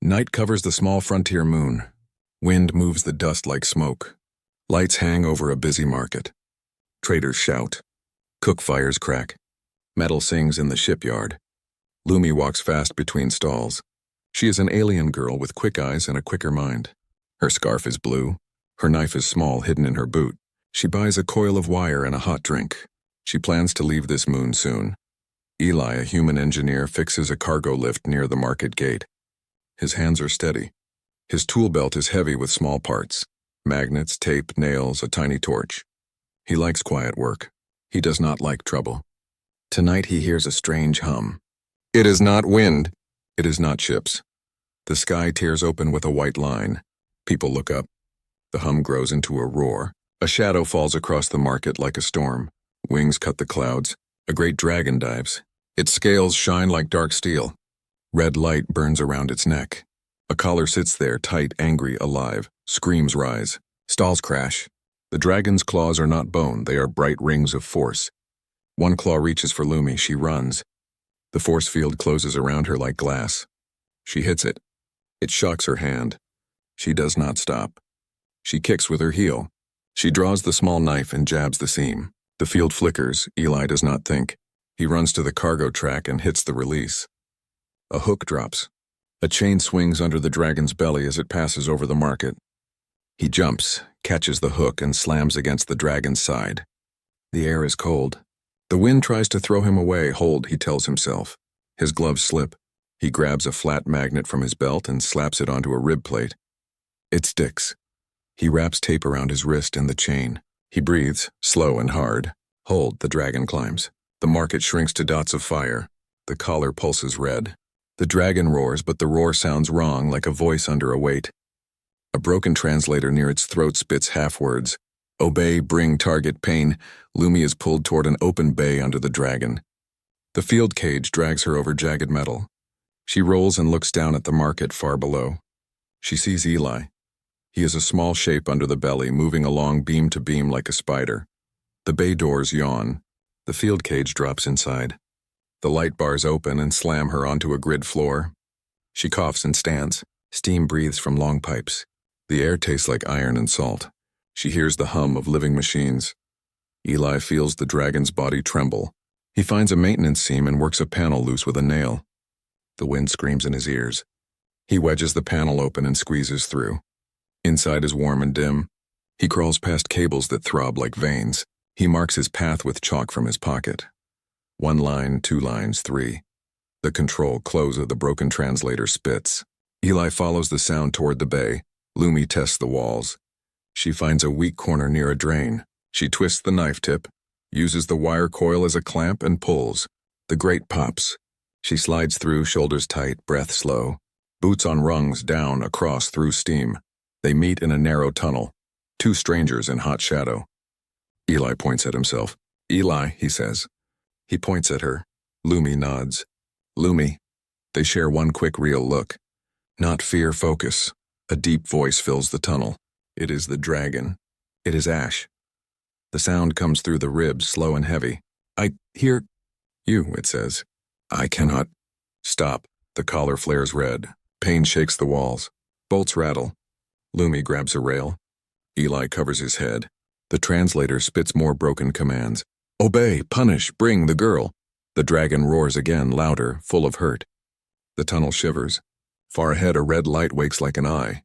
Night covers the small frontier moon. Wind moves the dust like smoke. Lights hang over a busy market. Traders shout. Cook fires crack. Metal sings in the shipyard. Lumi walks fast between stalls. She is an alien girl with quick eyes and a quicker mind. Her scarf is blue. Her knife is small, hidden in her boot. She buys a coil of wire and a hot drink. She plans to leave this moon soon. Eli, a human engineer, fixes a cargo lift near the market gate. His hands are steady. His tool belt is heavy with small parts. Magnets, tape, nails, a tiny torch. He likes quiet work. He does not like trouble. Tonight he hears a strange hum. It is not wind. It is not ships. The sky tears open with a white line. People look up. The hum grows into a roar. A shadow falls across the market like a storm. Wings cut the clouds. A great dragon dives. Its scales shine like dark steel. Red light burns around its neck. A collar sits there, tight, angry, alive. Screams rise. Stalls crash. The dragon's claws are not bone, they are bright rings of force. One claw reaches for Lumi, she runs. The force field closes around her like glass. She hits it. It shocks her hand. She does not stop. She kicks with her heel. She draws the small knife and jabs the seam. The field flickers. Eli does not think. He runs to the cargo track and hits the release. A hook drops. A chain swings under the dragon's belly as it passes over the market. He jumps, catches the hook, and slams against the dragon's side. The air is cold. The wind tries to throw him away. Hold, he tells himself. His gloves slip. He grabs a flat magnet from his belt and slaps it onto a rib plate. It sticks. He wraps tape around his wrist and the chain. He breathes, slow and hard. Hold, the dragon climbs. The market shrinks to dots of fire. The collar pulses red. The dragon roars, but the roar sounds wrong, like a voice under a weight. A broken translator near its throat spits half-words. Obey, bring, target, pain. Lumi is pulled toward an open bay under the dragon. The field cage drags her over jagged metal. She rolls and looks down at the market far below. She sees Eli. He is a small shape under the belly, moving along beam to beam like a spider. The bay doors yawn. The field cage drops inside. The light bars open and slam her onto a grid floor. She coughs and stands. Steam breathes from long pipes. The air tastes like iron and salt. She hears the hum of living machines. Eli feels the dragon's body tremble. He finds a maintenance seam and works a panel loose with a nail. The wind screams in his ears. He wedges the panel open and squeezes through. Inside is warm and dim. He crawls past cables that throb like veins. He marks his path with chalk from his pocket. 1 line, 2 lines, 3. The control close of the broken translator spits. Eli follows the sound toward the bay. Lumi tests the walls. She finds a weak corner near a drain. She twists the knife tip, uses the wire coil as a clamp and pulls. The grate pops. She slides through, shoulders tight, breath slow. Boots on rungs, down, across, through steam. They meet in a narrow tunnel. 2 strangers in hot shadow. Eli points at himself. Eli, he says. He points at her. Lumi nods. Lumi. They share one quick real look. Not fear, focus. A deep voice fills the tunnel. It is the dragon. It is Ash. The sound comes through the ribs, slow and heavy. I hear you, it says. I cannot. Stop. The collar flares red. Pain shakes the walls. Bolts rattle. Lumi grabs a rail. Eli covers his head. The translator spits more broken commands. Obey, punish, bring the girl. The dragon roars again, louder, full of hurt. The tunnel shivers. Far ahead, a red light wakes like an eye.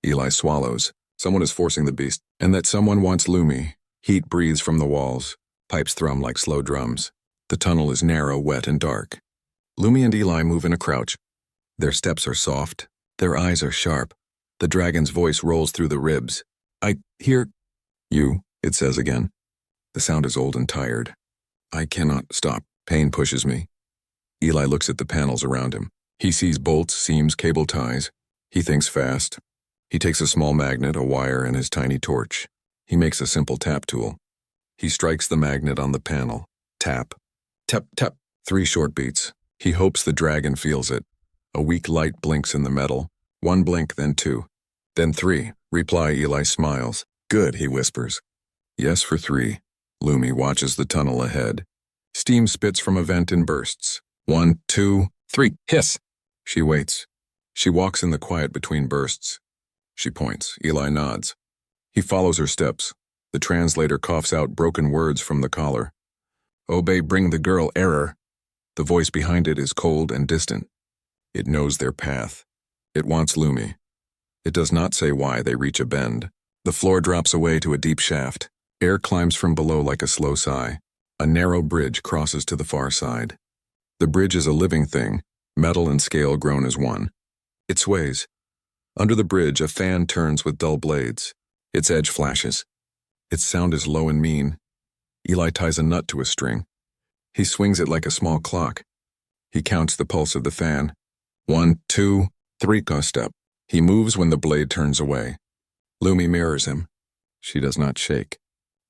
Eli swallows. Someone is forcing the beast, and that someone wants Lumi. Heat breathes from the walls. Pipes thrum like slow drums. The tunnel is narrow, wet, and dark. Lumi and Eli move in a crouch. Their steps are soft. Their eyes are sharp. The dragon's voice rolls through the ribs. I hear you, it says again. The sound is old and tired. I cannot stop. Pain pushes me. Eli looks at the panels around him. He sees bolts, seams, cable ties. He thinks fast. He takes a small magnet, a wire, and his tiny torch. He makes a simple tap tool. He strikes the magnet on the panel. Tap. Tap, tap. 3 short beats. He hopes the dragon feels it. A weak light blinks in the metal. 1 blink, then 2. Then 3. Reply, Eli smiles. Good, he whispers. Yes for 3. Lumi watches the tunnel ahead. Steam spits from a vent in bursts. 1, 2, 3. Hiss! She waits. She walks in the quiet between bursts. She points. Eli nods. He follows her steps. The translator coughs out broken words from the collar. Obey, bring the girl, error. The voice behind it is cold and distant. It knows their path. It wants Lumi. It does not say why they reach a bend. The floor drops away to a deep shaft. Air climbs from below like a slow sigh. A narrow bridge crosses to the far side. The bridge is a living thing, metal and scale grown as one. It sways. Under the bridge, a fan turns with dull blades. Its edge flashes. Its sound is low and mean. Eli ties a nut to a string. He swings it like a small clock. He counts the pulse of the fan. 1, 2, 3, go step. He moves when the blade turns away. Lumi mirrors him. She does not shake.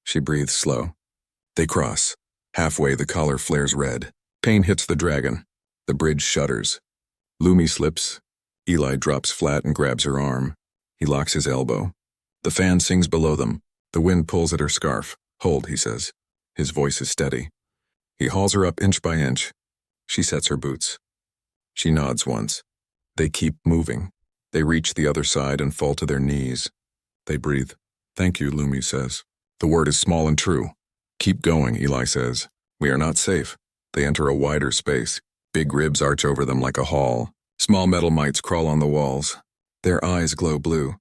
She breathes slow. They cross. Halfway, the collar flares red. Pain hits the dragon. The bridge shudders. Lumi slips. Eli drops flat and grabs her arm. He locks his elbow. The fan sings below them. The wind pulls at her scarf. Hold, he says. His voice is steady. He hauls her up inch by inch. She sets her boots. She nods once. They keep moving. They reach the other side and fall to their knees. They breathe. Thank you, Lumi says. The word is small and true. Keep going, Eli says. We are not safe. They enter a wider space. Big ribs arch over them like a hall. Small metal mites crawl on the walls. Their eyes glow blue.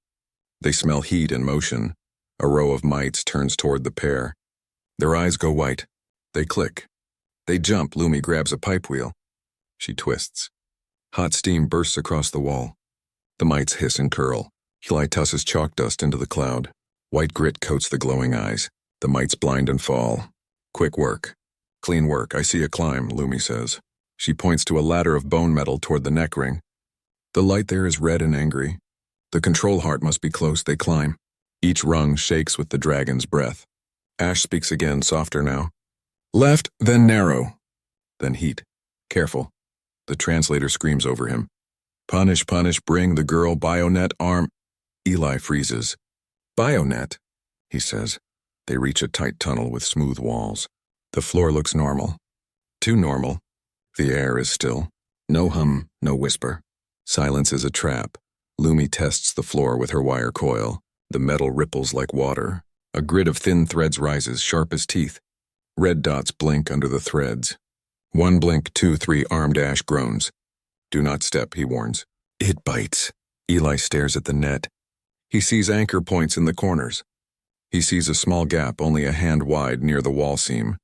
They smell heat and motion. A row of mites turns toward the pair. Their eyes go white. They click. They jump. Lumi grabs a pipe wheel. She twists. Hot steam bursts across the wall. The mites hiss and curl. Eli tosses chalk dust into the cloud. White grit coats the glowing eyes. The mites blind and fall. Quick work. Clean work. I see a climb, Lumi says. She points to a ladder of bone metal toward the neck ring. The light there is red and angry. The control heart must be close. They climb. Each rung shakes with the dragon's breath. Ash speaks again, softer now. Left, then narrow. Then heat. Careful. The translator screams over him. Punish, punish, bring the girl, Bionet, arm. Eli freezes. Bionet, he says. They reach a tight tunnel with smooth walls. The floor looks normal. Too normal. The air is still. No hum, no whisper. Silence is a trap. Lumi tests the floor with her wire coil. The metal ripples like water. A grid of thin threads rises, sharp as teeth. Red dots blink under the threads. 1 blink, 2, 3, armed Ash groans. Do not step, he warns. It bites. Eli stares at the net. He sees anchor points in the corners. He sees a small gap only a hand wide near the wall seam.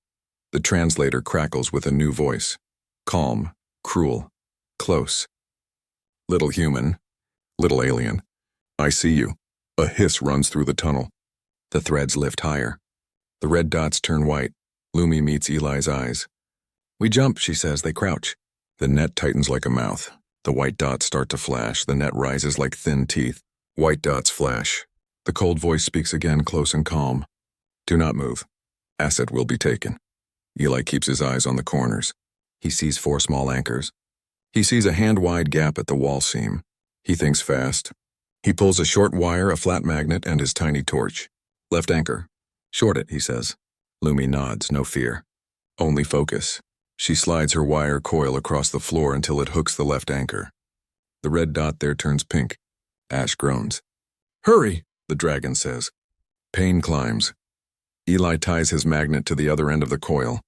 The translator crackles with a new voice. Calm, cruel, close. Little human, little alien, I see you. A hiss runs through the tunnel. The threads lift higher. The red dots turn white. Lumi meets Eli's eyes. We jump, she says. They crouch. The net tightens like a mouth. The white dots start to flash. The net rises like thin teeth. White dots flash. The cold voice speaks again, close and calm. Do not move. Asset will be taken. Eli keeps his eyes on the corners. He sees 4 small anchors. He sees a hand-wide gap at the wall seam. He thinks fast. He pulls a short wire, a flat magnet, and his tiny torch. Left anchor. Short it, he says. Lumi nods, no fear. Only focus. She slides her wire coil across the floor until it hooks the left anchor. The red dot there turns pink. Ash groans. Hurry, the dragon says. Pain climbs. Eli ties his magnet to the other end of the coil.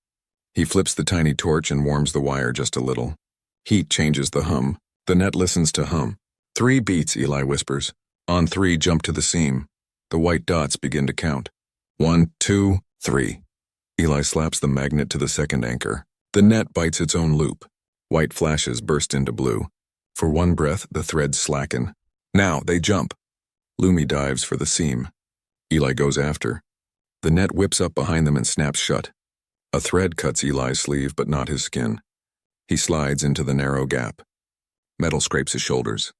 He flips the tiny torch and warms the wire just a little. Heat changes the hum. The net listens to hum. 3 beats, Eli whispers. On 3, jump to the seam. The white dots begin to count. 1, 2, 3. Eli slaps the magnet to the second anchor. The net bites its own loop. White flashes burst into blue. For one breath, the threads slacken. Now they jump. Lumi dives for the seam. Eli goes after. The net whips up behind them and snaps shut. A thread cuts Eli's sleeve, but not his skin. He slides into the narrow gap. Metal scrapes his shoulders.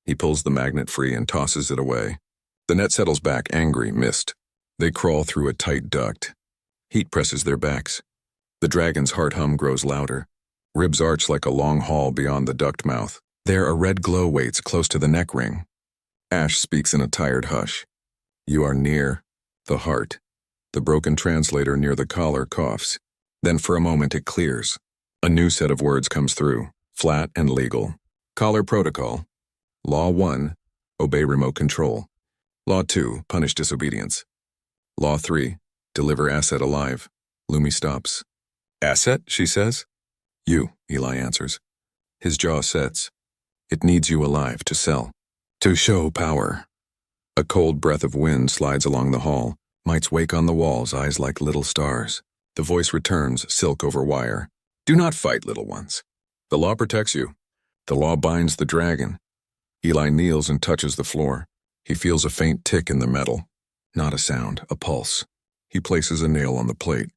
He pulls the magnet free and tosses it away. The net settles back, angry, missed. They crawl through a tight duct. Heat presses their backs. The dragon's heart hum grows louder. Ribs arch like a long hall beyond the duct mouth. There a red glow waits close to the neck ring. Ash speaks in a tired hush. You are near the heart. The broken translator near the collar coughs. Then for a moment it clears. A new set of words comes through, flat and legal. Collar protocol. Law 1, obey remote control. Law 2, punish disobedience. Law 3, deliver asset alive. Lumi stops. Asset, she says. You, Eli answers. His jaw sets. It needs you alive to sell. To show power. A cold breath of wind slides along the hall. Mites wake on the walls, eyes like little stars. The voice returns, silk over wire. Do not fight, little ones. The law protects you. The law binds the dragon. Eli kneels and touches the floor. He feels a faint tick in the metal. Not a sound, a pulse. He places a nail on the plate.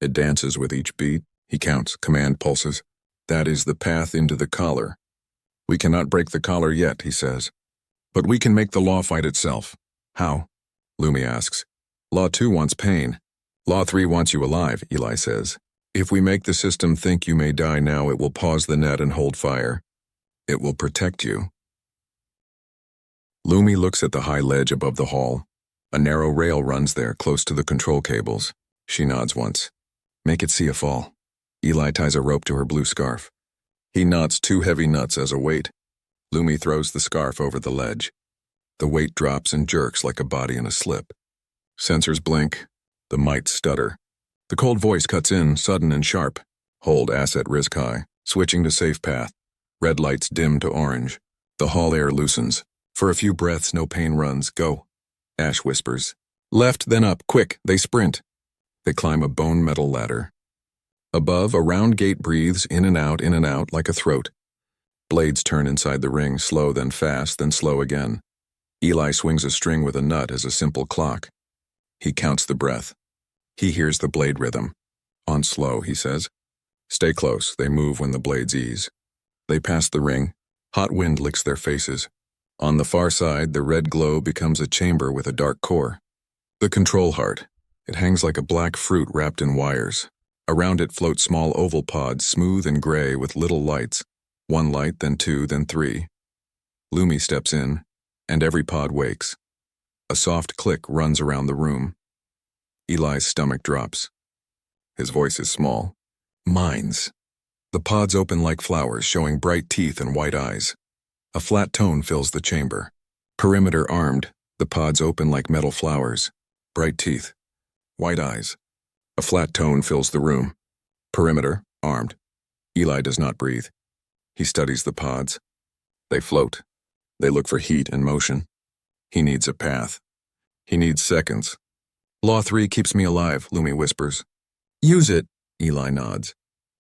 It dances with each beat. He counts, command pulses. That is the path into the collar. We cannot break the collar yet, he says. But we can make the law fight itself. How? Lumi asks. Law 2 wants pain. Law 3 wants you alive, Eli says. If we make the system think you may die now, it will pause the net and hold fire. It will protect you. Lumi looks at the high ledge above the hall. A narrow rail runs there, close to the control cables. She nods once. Make it see a fall. Eli ties a rope to her blue scarf. He knots 2 heavy nuts as a weight. Lumi throws the scarf over the ledge. The weight drops and jerks like a body in a slip. Sensors blink. The mites stutter. The cold voice cuts in, sudden and sharp. Hold asset risk high. Switching to safe path. Red lights dim to orange. The hall air loosens. For a few breaths, no pain runs. Go. Ash whispers. Left, then up. Quick. They sprint. They climb a bone metal ladder. Above, a round gate breathes in and out like a throat. Blades turn inside the ring, slow, then fast, then slow again. Eli swings a string with a nut as a simple clock. He counts the breath. He hears the blade rhythm. On slow, he says. Stay close. They move when the blades ease. They pass the ring. Hot wind licks their faces. On the far side, the red glow becomes a chamber with a dark core. The control heart. It hangs like a black fruit wrapped in wires. Around it float small oval pods, smooth and gray with little lights. 1 light, then 2, then 3. Lumi steps in, and every pod wakes. A soft click runs around the room. Eli's stomach drops. His voice is small. Mines. The pods open like flowers, showing bright teeth and white eyes. A flat tone fills the chamber. Perimeter armed, the pods open like metal flowers. Bright teeth. White eyes. A flat tone fills the room. Perimeter, armed. Eli does not breathe. He studies the pods. They float. They look for heat and motion. He needs a path. He needs seconds. Law 3 keeps me alive, Lumi whispers. Use it, Eli nods.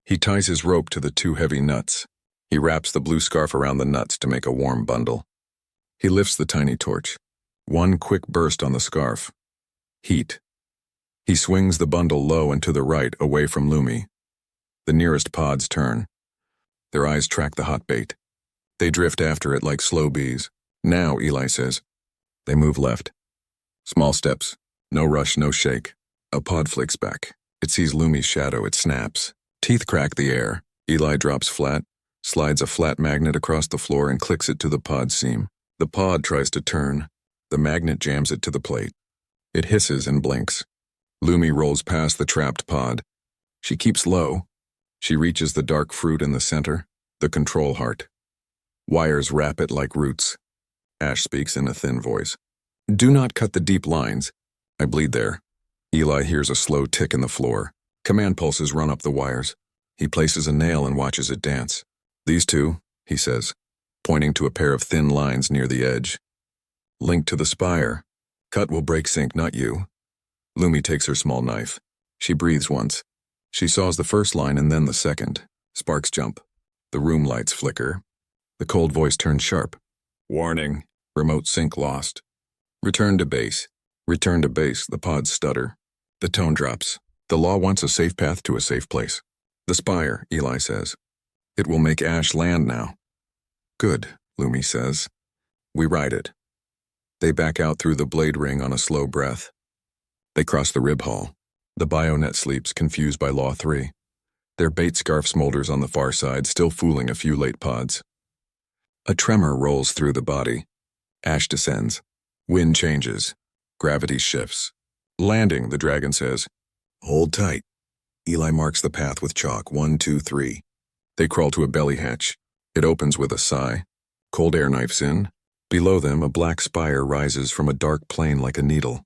He ties his rope to the 2 heavy nuts. He wraps the blue scarf around the nuts to make a warm bundle. He lifts the tiny torch. 1 quick burst on the scarf. Heat. He swings the bundle low and to the right, away from Lumi. The nearest pods turn. Their eyes track the hot bait. They drift after it like slow bees. Now, Eli says. They move left. Small steps. No rush, no shake. A pod flicks back. It sees Lumi's shadow. It snaps. Teeth crack the air. Eli drops flat, slides a flat magnet across the floor and clicks it to the pod seam. The pod tries to turn. The magnet jams it to the plate. It hisses and blinks. Lumi rolls past the trapped pod. She keeps low. She reaches the dark fruit in the center, the control heart. Wires wrap it like roots. Ash speaks in a thin voice. Do not cut the deep lines. I bleed there. Eli hears a slow tick in the floor. Command pulses run up the wires. He places a nail and watches it dance. These 2, he says, pointing to a pair of thin lines near the edge. Linked to the spire. Cut will break sync, not you. Lumi takes her small knife. She breathes once. She saws the first line and then the second. Sparks jump. The room lights flicker. The cold voice turns sharp. Warning. Remote sync lost. Return to base. Return to base. The pods stutter. The tone drops. The law wants a safe path to a safe place. The spire, Eli says. It will make Ash land now. Good, Lumi says. We ride it. They back out through the blade ring on a slow breath. They cross the rib hall. The bayonet sleeps, confused by Law 3. Their bait scarf smolders on the far side, still fooling a few late pods. A tremor rolls through the body. Ash descends. Wind changes. Gravity shifts. Landing, the dragon says. Hold tight. Eli marks the path with chalk. 1, 2, 3. They crawl to a belly hatch. It opens with a sigh. Cold air knifes in. Below them, a black spire rises from a dark plane like a needle.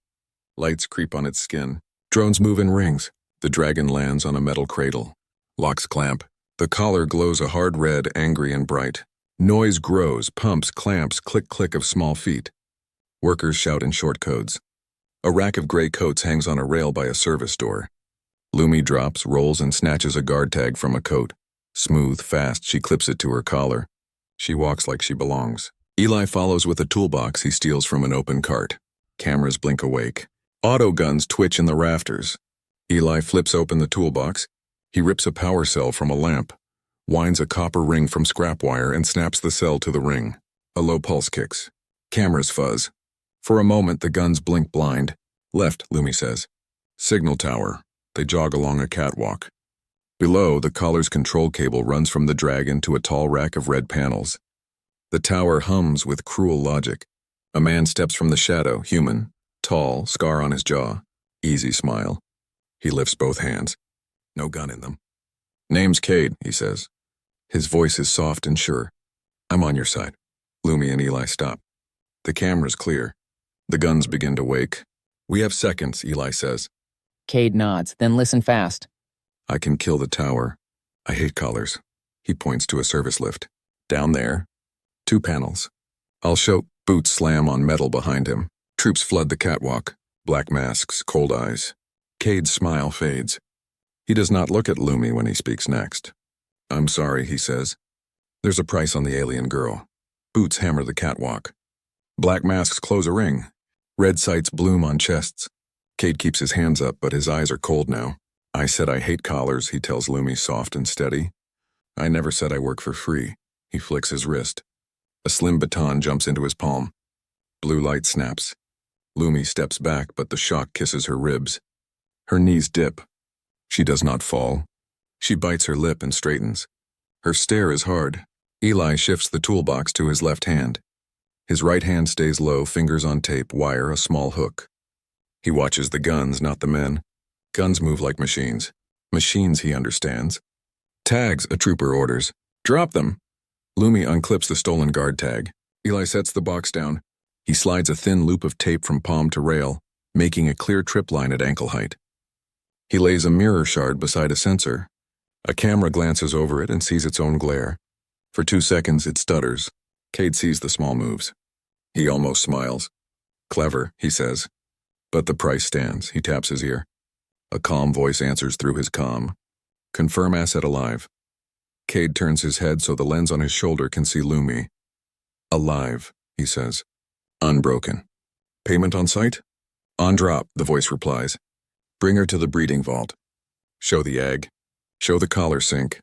Lights creep on its skin. Drones move in rings. The dragon lands on a metal cradle. Locks clamp. The collar glows a hard red, angry and bright. Noise grows, pumps, clamps, click-click of small feet. Workers shout in short codes. A rack of gray coats hangs on a rail by a service door. Lumi drops, rolls, and snatches a guard tag from a coat. Smooth, fast, she clips it to her collar. She walks like she belongs. Eli follows with a toolbox he steals from an open cart. Cameras blink awake. Auto guns twitch in the rafters. Eli flips open the toolbox. He rips a power cell from a lamp, winds a copper ring from scrap wire, and snaps the cell to the ring. A low pulse kicks. Cameras fuzz. For a moment, the guns blink blind. Left, Lumi says. Signal tower. They jog along a catwalk. Below, the collar's control cable runs from the dragon to a tall rack of red panels. The tower hums with cruel logic. A man steps from the shadow, human, tall, scar on his jaw. Easy smile. He lifts both hands. No gun in them. Name's Cade, he says. His voice is soft and sure. I'm on your side. Lumi and Eli stop. The camera's clear. The guns begin to wake. We have seconds, Eli says. Cade nods, then listen fast. I can kill the tower. I hate collars. He points to a service lift. Down there. 2 panels. I'll show. Boots slam on metal behind him. Troops flood the catwalk. Black masks, cold eyes. Cade's smile fades. He does not look at Lumi when he speaks next. I'm sorry, he says. There's a price on the alien girl. Boots hammer the catwalk. Black masks close a ring. Red sights bloom on chests. Cade keeps his hands up, but his eyes are cold now. I said I hate collars, he tells Lumi soft and steady. I never said I work for free. He flicks his wrist. A slim baton jumps into his palm. Blue light snaps. Lumi steps back, but the shock kisses her ribs. Her knees dip. She does not fall. She bites her lip and straightens. Her stare is hard. Eli shifts the toolbox to his left hand. His right hand stays low, fingers on tape, wire, a small hook. He watches the guns, not the men. Guns move like machines. Machines, he understands. Tags, a trooper orders. Drop them. Lumi unclips the stolen guard tag. Eli sets the box down. He slides a thin loop of tape from palm to rail, making a clear trip line at ankle height. He lays a mirror shard beside a sensor. A camera glances over it and sees its own glare. For 2 seconds, it stutters. Cade sees the small moves. He almost smiles. Clever, he says. But the price stands. He taps his ear. A calm voice answers through his comm. Confirm asset alive. Cade turns his head so the lens on his shoulder can see Lumi. Alive, he says. Unbroken. Payment on site? On drop, the voice replies. Bring her to the breeding vault. Show the egg. Show the collar sink.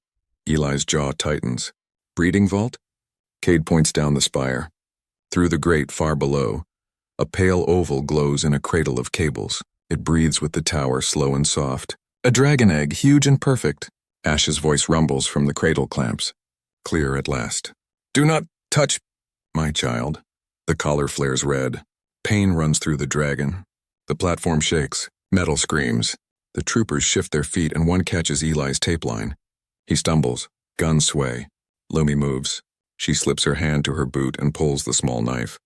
Eli's jaw tightens. Breeding vault? Cade points down the spire. Through the grate far below, a pale oval glows in a cradle of cables. It breathes with the tower, slow and soft. A dragon egg, huge and perfect. Ash's voice rumbles from the cradle clamps. Clear at last. Do not touch, my child. The collar flares red. Pain runs through the dragon. The platform shakes. Metal screams. The troopers shift their feet and one catches Eli's tape line. He stumbles. Guns sway. Lumi moves. She slips her hand to her boot and pulls the small knife.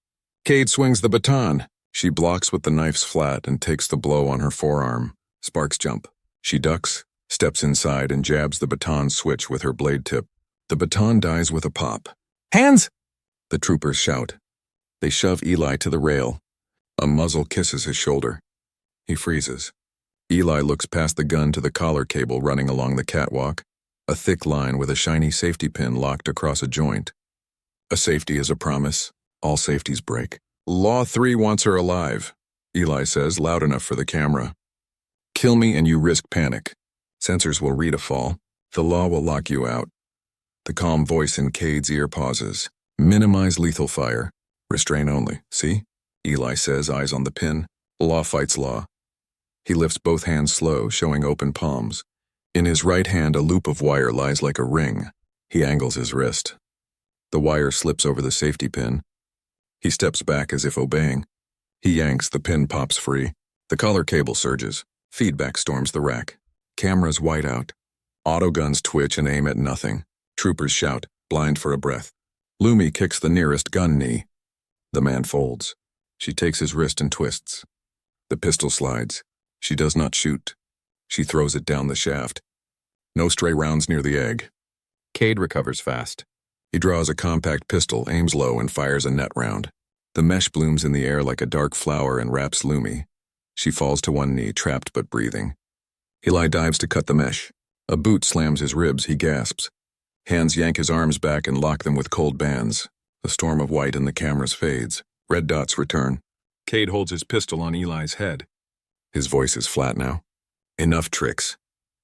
Cade swings the baton. She blocks with the knife's flat and takes the blow on her forearm. Sparks jump. She ducks, steps inside, and jabs the baton switch with her blade tip. The baton dies with a pop. Hands! The troopers shout. They shove Eli to the rail. A muzzle kisses his shoulder. He freezes. Eli looks past the gun to the collar cable running along the catwalk, a thick line with a shiny safety pin locked across a joint. A safety is a promise. All safeties break. Law 3 wants her alive, Eli says, loud enough for the camera. Kill me and you risk panic. Sensors will read a fall. The law will lock you out. The calm voice in Cade's ear pauses. Minimize lethal fire. Restrain only, see? Eli says, eyes on the pin. Law fights law. He lifts both hands slow, showing open palms. In his right hand, a loop of wire lies like a ring. He angles his wrist. The wire slips over the safety pin. He steps back as if obeying. He yanks, the pin pops free. The collar cable surges. Feedback storms the rack. Cameras white out. Autoguns twitch and aim at nothing. Troopers shout, blind for a breath. Lumi kicks the nearest gun knee. The man folds. She takes his wrist and twists. The pistol slides. She does not shoot. She throws it down the shaft. No stray rounds near the egg. Cade recovers fast. He draws a compact pistol, aims low, and fires a net round. The mesh blooms in the air like a dark flower and wraps Lumi. She falls to one knee, trapped but breathing. Eli dives to cut the mesh. A boot slams his ribs. He gasps. Hands yank his arms back and lock them with cold bands. The storm of white in the cameras fades. Red dots return. Cade holds his pistol on Eli's head. His voice is flat now. Enough tricks.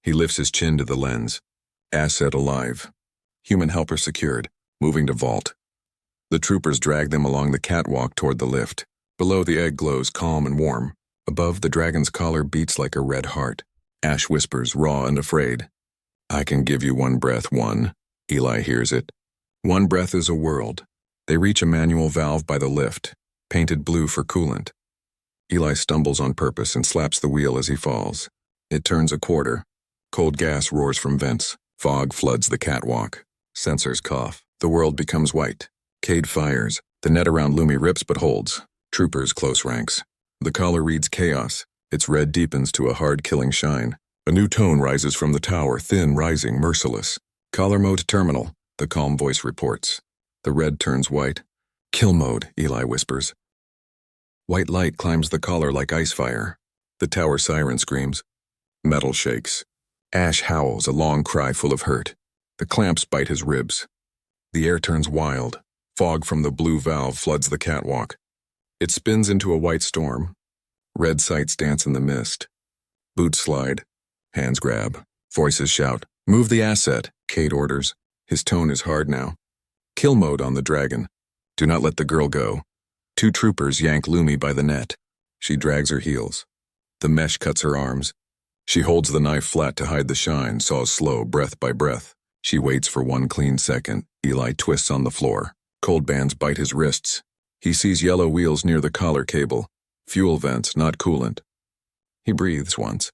He lifts his chin to the lens. Asset alive. Human helper secured. Moving to vault. The troopers drag them along the catwalk toward the lift. Below, the egg glows calm and warm. Above, the dragon's collar beats like a red heart. Ash whispers, raw and afraid. I can give you one breath, one. Eli hears it. One breath is a world. They reach a manual valve by the lift, painted blue for coolant. Eli stumbles on purpose and slaps the wheel as he falls. It turns a quarter. Cold gas roars from vents. Fog floods the catwalk. Sensors cough. The world becomes white. Cade fires. The net around Lumi rips but holds. Troopers close ranks. The collar reads chaos. Its red deepens to a hard killing shine. A new tone rises from the tower, thin, rising, merciless. Collar mode terminal, the calm voice reports. The red turns white. Kill mode, Eli whispers. White light climbs the collar like ice fire. The tower siren screams. Metal shakes. Ash howls, a long cry full of hurt. The clamps bite his ribs. The air turns wild. Fog from the blue valve floods the catwalk. It spins into a white storm. Red sights dance in the mist. Boots slide. Hands grab. Voices shout. Move the asset, Cade orders. His tone is hard now. Kill mode on the dragon. Do not let the girl go. Two troopers yank Lumi by the net. She drags her heels. The mesh cuts her arms. She holds the knife flat to hide the shine, saws slow, breath by breath. She waits for one clean second. Eli twists on the floor. Cold bands bite his wrists. He sees yellow wheels near the collar cable. Fuel vents, not coolant. He breathes once.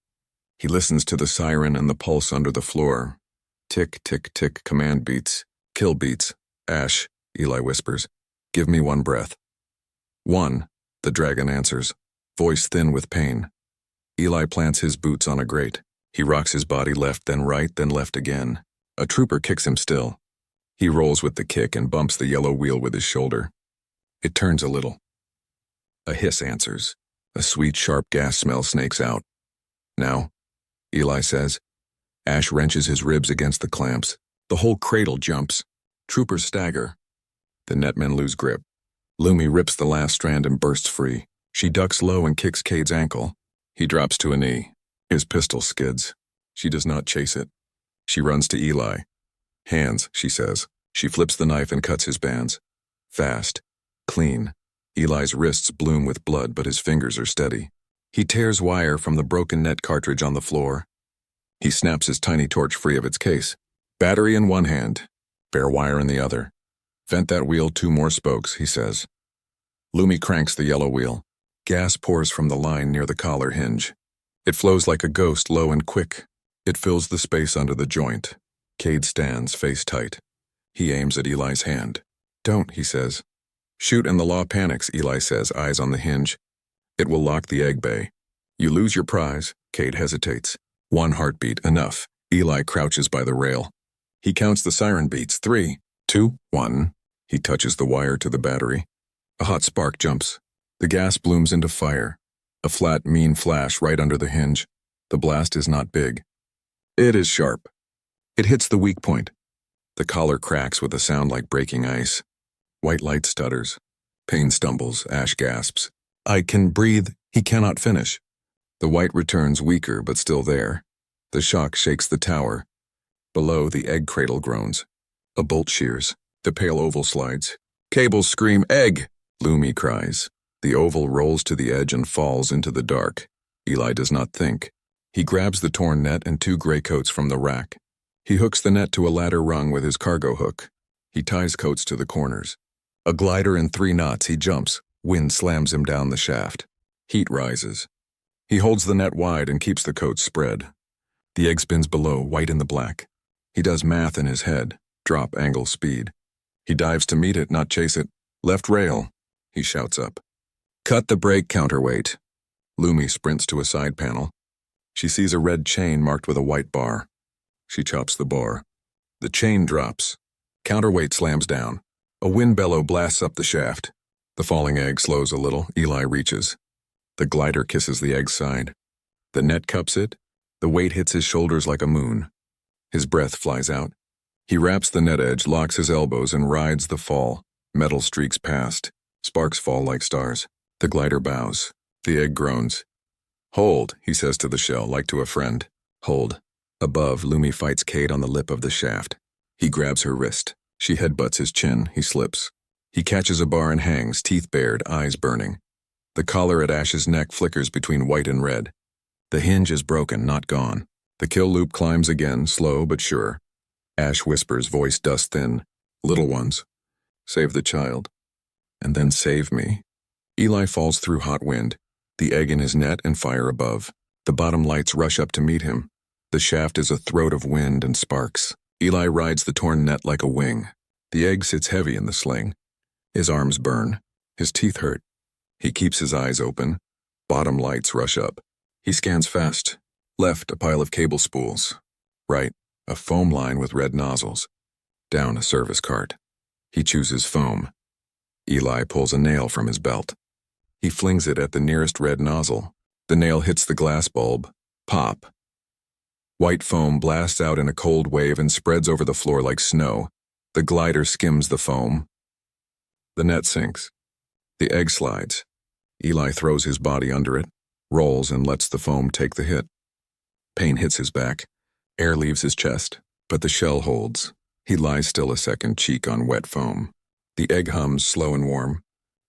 He listens to the siren and the pulse under the floor. Tick, tick, tick, command beats. Kill beats. Ash, Eli whispers. Give me one breath. One, the dragon answers, voice thin with pain. Eli plants his boots on a grate. He rocks his body left, then right, then left again. A trooper kicks him still. He rolls with the kick and bumps the yellow wheel with his shoulder. It turns a little. A hiss answers. A sweet, sharp gas smell snakes out. Now, Eli says. Ash wrenches his ribs against the clamps. The whole cradle jumps. Troopers stagger. The netmen lose grip. Lumi rips the last strand and bursts free. She ducks low and kicks Cade's ankle. He drops to a knee. His pistol skids. She does not chase it. She runs to Eli. Hands, she says. She flips the knife and cuts his bands. Fast. Clean. Eli's wrists bloom with blood, but his fingers are steady. He tears wire from the broken net cartridge on the floor. He snaps his tiny torch free of its case. Battery in one hand, bare wire in the other. Vent that wheel 2 more spokes, he says. Lumi cranks the yellow wheel. Gas pours from the line near the collar hinge. It flows like a ghost, low and quick. It fills the space under the joint. Cade stands, face tight. He aims at Eli's hand. Don't, he says. Shoot and the law panics, Eli says, eyes on the hinge. It will lock the egg bay. You lose your prize. Cade hesitates. 1 heartbeat, enough. Eli crouches by the rail. He counts the siren beats. 3, 2, 1. He touches the wire to the battery. A hot spark jumps. The gas blooms into fire. A flat, mean flash right under the hinge. The blast is not big. It is sharp. It hits the weak point. The collar cracks with a sound like breaking ice. White light stutters. Pain stumbles. Ash gasps. I can breathe. He cannot finish. The white returns weaker but still there. The shock shakes the tower. Below, the egg cradle groans. A bolt shears. The pale oval slides. Cables scream, egg! Lumi cries. The oval rolls to the edge and falls into the dark. Eli does not think. He grabs the torn net and 2 gray coats from the rack. He hooks the net to a ladder rung with his cargo hook. He ties coats to the corners. A glider in 3 knots, he jumps. Wind slams him down the shaft. Heat rises. He holds the net wide and keeps the coats spread. The egg spins below, white in the black. He does math in his head. Drop, angle, speed. He dives to meet it, not chase it. Left rail, he shouts up. Cut the brake counterweight. Lumi sprints to a side panel. She sees a red chain marked with a white bar. She chops the bar. The chain drops. Counterweight slams down. A wind bellow blasts up the shaft. The falling egg slows a little. Eli reaches. The glider kisses the egg's side. The net cups it. The weight hits his shoulders like a moon. His breath flies out. He wraps the net edge, locks his elbows, and rides the fall. Metal streaks past. Sparks fall like stars. The glider bows. The egg groans. Hold, he says to the shell, like to a friend. Hold. Above, Lumi fights Cade on the lip of the shaft. He grabs her wrist. She headbutts his chin. He slips. He catches a bar and hangs, teeth bared, eyes burning. The collar at Ash's neck flickers between white and red. The hinge is broken, not gone. The kill loop climbs again, slow but sure. Ash whispers, voice dust thin. Little ones. Save the child. And then save me. Eli falls through hot wind. The egg in his net and fire above. The bottom lights rush up to meet him. The shaft is a throat of wind and sparks. Eli rides the torn net like a wing. The egg sits heavy in the sling. His arms burn. His teeth hurt. He keeps his eyes open. Bottom lights rush up. He scans fast. Left, a pile of cable spools. Right, a foam line with red nozzles. Down, a service cart. He chooses foam. Eli pulls a nail from his belt. He flings it at the nearest red nozzle. The nail hits the glass bulb. Pop. White foam blasts out in a cold wave and spreads over the floor like snow. The glider skims the foam. The net sinks. The egg slides. Eli throws his body under it, rolls and lets the foam take the hit. Pain hits his back. Air leaves his chest, but the shell holds. He lies still a second, cheek on wet foam. The egg hums slow and warm.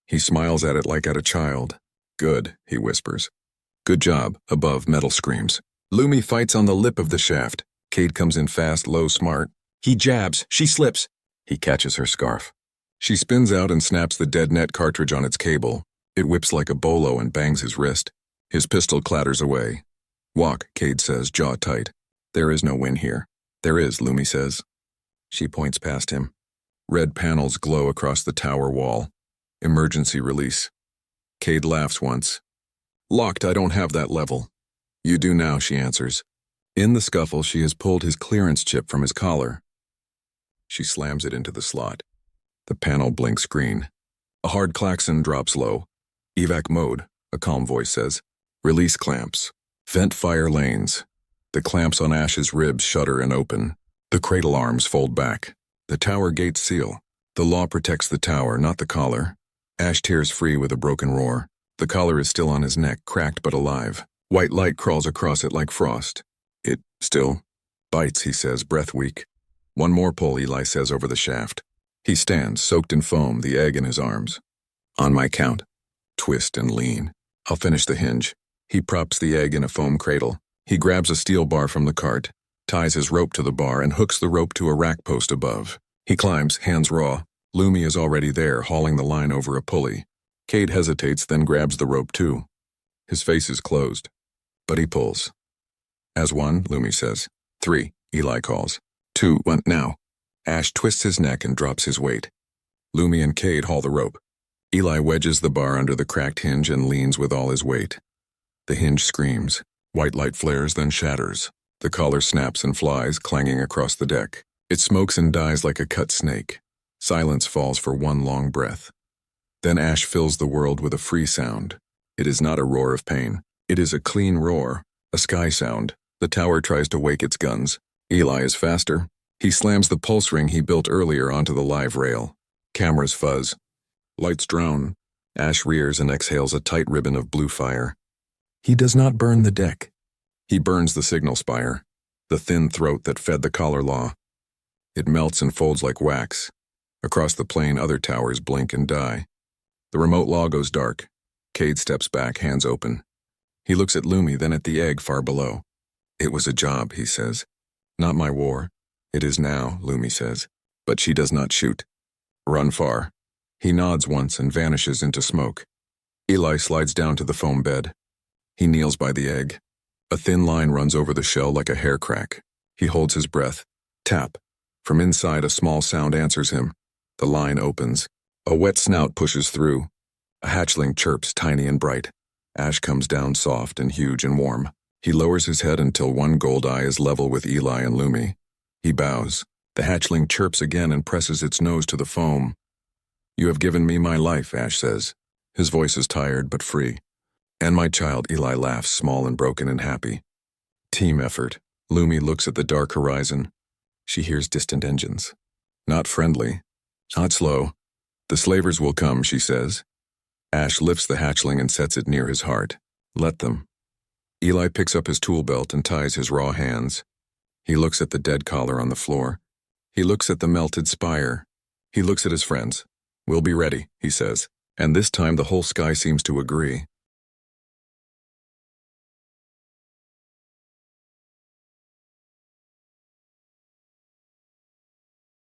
He smiles at it like at a child. Good, he whispers. Good job, above, metal screams. Lumi fights on the lip of the shaft. Cade comes in fast, low, smart. He jabs, she slips. He catches her scarf. She spins out and snaps the dead net cartridge on its cable. It whips like a bolo and bangs his wrist. His pistol clatters away. Walk, Cade says, jaw tight. There is no win here. There is, Lumi says. She points past him. Red panels glow across the tower wall. Emergency release. Cade laughs once. Locked, I don't have that level. You do now, she answers. In the scuffle, she has pulled his clearance chip from his collar. She slams it into the slot. The panel blinks green. A hard klaxon drops low. Evac mode, a calm voice says. Release clamps. Vent fire lanes. The clamps on Ash's ribs shudder and open. The cradle arms fold back. The tower gates seal. The law protects the tower, not the collar. Ash tears free with a broken roar. The collar is still on his neck, cracked but alive. White light crawls across it like frost. It still bites, he says, breath weak. One more pull, Eli says over the shaft. He stands, soaked in foam, the egg in his arms. On my count. Twist and lean. I'll finish the hinge. He props the egg in a foam cradle. He grabs a steel bar from the cart, ties his rope to the bar, and hooks the rope to a rack post above. He climbs, hands raw. Lumi is already there, hauling the line over a pulley. Cade hesitates, then grabs the rope too. His face is closed, but he pulls. As one, Lumi says. 3, Eli calls. 2, 1, now. Ash twists his neck and drops his weight. Lumi and Cade haul the rope. Eli wedges the bar under the cracked hinge and leans with all his weight. The hinge screams. White light flares, then shatters. The collar snaps and flies, clanging across the deck. It smokes and dies like a cut snake. Silence falls for one long breath. Then Ash fills the world with a free sound. It is not a roar of pain. It is a clean roar, a sky sound. The tower tries to wake its guns. Eli is faster. He slams the pulse ring he built earlier onto the live rail. Cameras fuzz. Lights drown. Ash rears and exhales a tight ribbon of blue fire. He does not burn the deck. He burns the signal spire, the thin throat that fed the collar law. It melts and folds like wax. Across the plain, other towers blink and die. The remote law goes dark. Cade steps back, hands open. He looks at Lumi, then at the egg far below. It was a job, he says. Not my war. It is now, Lumi says. But she does not shoot. Run far. He nods once and vanishes into smoke. Eli slides down to the foam bed. He kneels by the egg. A thin line runs over the shell like a hair crack. He holds his breath. Tap. From inside, a small sound answers him. The line opens. A wet snout pushes through. A hatchling chirps, tiny and bright. Ash comes down soft and huge and warm. He lowers his head until one gold eye is level with Eli and Lumi. He bows. The hatchling chirps again and presses its nose to the foam. "You have given me my life," Ash says. His voice is tired but free. "And my child," Eli laughs, small and broken and happy. Team effort. Lumi looks at the dark horizon. She hears distant engines. Not friendly. Not slow. "The slavers will come," she says. Ash lifts the hatchling and sets it near his heart. Let them. Eli picks up his tool belt and ties his raw hands. He looks at the dead collar on the floor. He looks at the melted spire. He looks at his friends. "We'll be ready," he says. And this time the whole sky seems to agree.